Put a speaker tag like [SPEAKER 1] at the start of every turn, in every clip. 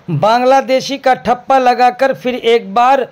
[SPEAKER 1] बांग्लादेशी का ठप्पा लगाकर फिर एक बार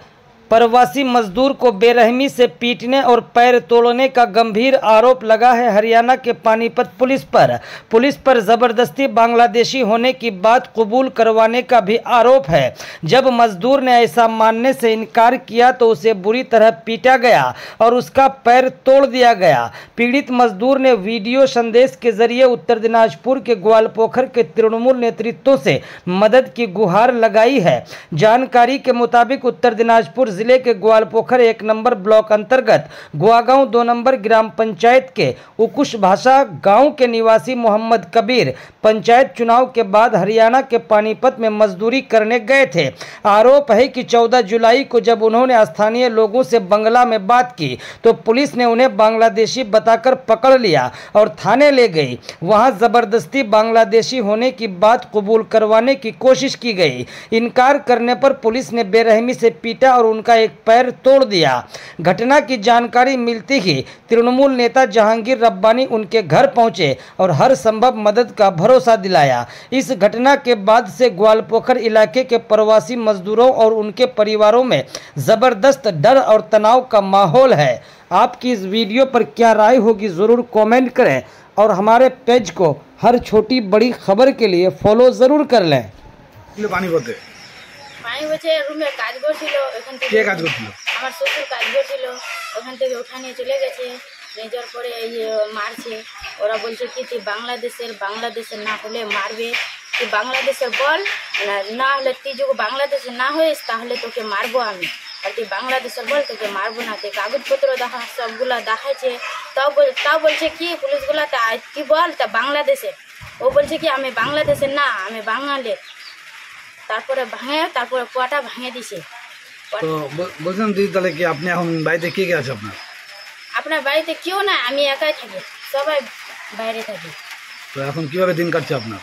[SPEAKER 1] प्रवासी मजदूर को बेरहमी से पीटने और पैर तोड़ने का गंभीर आरोप लगा है हरियाणा के पानीपत पुलिस पर जबरदस्ती बांग्लादेशी होने की बात कबूल करवाने का भी आरोप है। जब मजदूर ने ऐसा मानने से इनकार किया तो उसे बुरी तरह पीटा गया और उसका पैर तोड़ दिया गया। पीड़ित मजदूर ने वीडियो संदेश के जरिए उत्तर दिनाजपुर के ग्वालपोखर के तृणमूल नेतृत्वों से मदद की गुहार लगाई है। जानकारी के मुताबिक उत्तर दिनाजपुर जिले के ग्वालपोखर 1 नंबर ब्लॉक अंतर्गत गुआगांव 2 नंबर ग्राम पंचायत के उकुश भाषा गांव के निवासी मोहम्मद कबीर पंचायत चुनाव के बाद हरियाणा के पानीपत में मजदूरी करने गए थे। आरोप है कि 14 जुलाई को जब उन्होंने स्थानीय लोगों से बंगला में बात की तो पुलिस ने उन्हें बांग्लादेशी बताकर पकड़ लिया और थाने ले गई। वहां जबरदस्ती बांग्लादेशी होने की बात कबूल करवाने की कोशिश की गई। इनकार करने पर पुलिस ने बेरहमी से पीटा और उनका एक पैर तोड़ दिया। घटना की जानकारी मिलते ही तृणमूल नेता जहांगीर रब्बानी उनके घर पहुंचे और हर संभव मदद का भरोसा दिलाया। इस घटना के बाद से ग्वालपोखर इलाके के प्रवासी मजदूरों और उनके परिवारों में जबरदस्त डर और तनाव का माहौल है। आपकी इस वीडियो पर क्या राय होगी जरूर कमेंट करें और हमारे पेज को हर छोटी बड़ी खबर के लिए फॉलो जरूर कर लें।
[SPEAKER 2] পানি বসে রুমে কাজ করছিল, ওখান থেকে কে কাজ করছিল? আমার শ্বশুর কাজ করছিল, ওখান থেকে উঠা নিয়ে চলে গেছে। নিয়ে যাওয়ার পরে এই মারছে। ওরা বলছে কি তুই বাংলাদেশের না হলে মারবে, তুই বাংলাদেশের বল, না হলে তুই যদি বাংলাদেশের না হইস তাহলে তোকে মারবো আমি, আর তুই বাংলাদেশের বল তোকে মারবো না। তুই কাগজপত্র দেখা সবগুলা দেখাচ্ছে। তাও বলছে কি পুলিশগুলা তুই বল তা বাংলাদেশে। ও বলছে কি আমি বাংলাদেশের না, আমি বাঙালি। তারপরে কোয়াটা ভাঙে দিছে।
[SPEAKER 3] তো বলছিলাম দিদি তাহলে কি আপনি এখন বাড়িতে কে কে আছে আপনার
[SPEAKER 2] বাড়িতে কেউ না, আমি একাই থাকি, সবাই বাইরে থাকি।
[SPEAKER 3] তো এখন কিভাবে দিন কাটছে আপনার?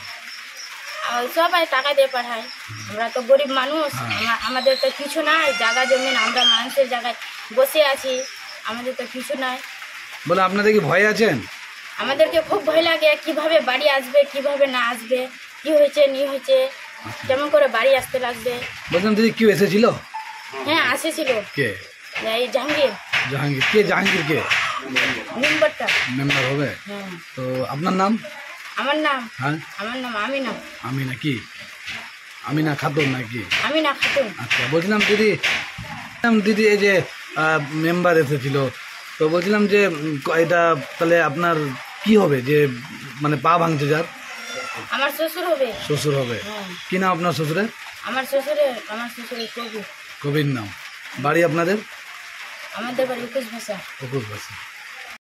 [SPEAKER 2] সবাই টাকা দিয়ে পাঠায়। আমরা তো গরিব মানুষ, আমাদের তো কিছু নাই, জায়গা জমিন, আমরা মানুষের জায়গায় বসে আছি, আমাদের তো কিছু নাই।
[SPEAKER 3] বলে আপনাদের কি ভয় আছেন?
[SPEAKER 2] আমাদেরকে খুব ভয় লাগে, কিভাবে বাড়ি আসবে কিভাবে না আসবে, কি হয়েছে নি হয়েছে, কেমন করে বাড়ি আসতে লাগবে।
[SPEAKER 3] বলছিলাম দিদি কেউ এসেছিল?
[SPEAKER 2] হ্যাঁ আসেছিল।
[SPEAKER 3] কে?
[SPEAKER 2] এই জাহাঙ্গীর।
[SPEAKER 3] কে জাহাঙ্গীর? কে মেম্বার হবে? তো আপনার নাম?
[SPEAKER 2] আমার নাম?
[SPEAKER 3] হ্যাঁ
[SPEAKER 2] আমার নাম আমিনা।
[SPEAKER 3] আমিনা কি? আমিনা খাতুন নাকি?
[SPEAKER 2] আমিনা খাতুন।
[SPEAKER 3] আচ্ছা বলছিলাম দিদি এই যে মেম্বার এসেছিল, তো বলছিলাম যে এটা তাহলে আপনার কি হবে, যে মানে পা ভাঙছে যার?
[SPEAKER 2] আমার শ্বশুর হবে।
[SPEAKER 3] শ্বশুর হবে? কি নাম আপনার শ্বশুরের?
[SPEAKER 2] আমার শ্বশুরের কবির।
[SPEAKER 3] কবির নাম। বাড়ি আপনাদের?
[SPEAKER 2] আমাদের বাড়ি উকুশ ভাষা।
[SPEAKER 3] উকুশ ভাষা।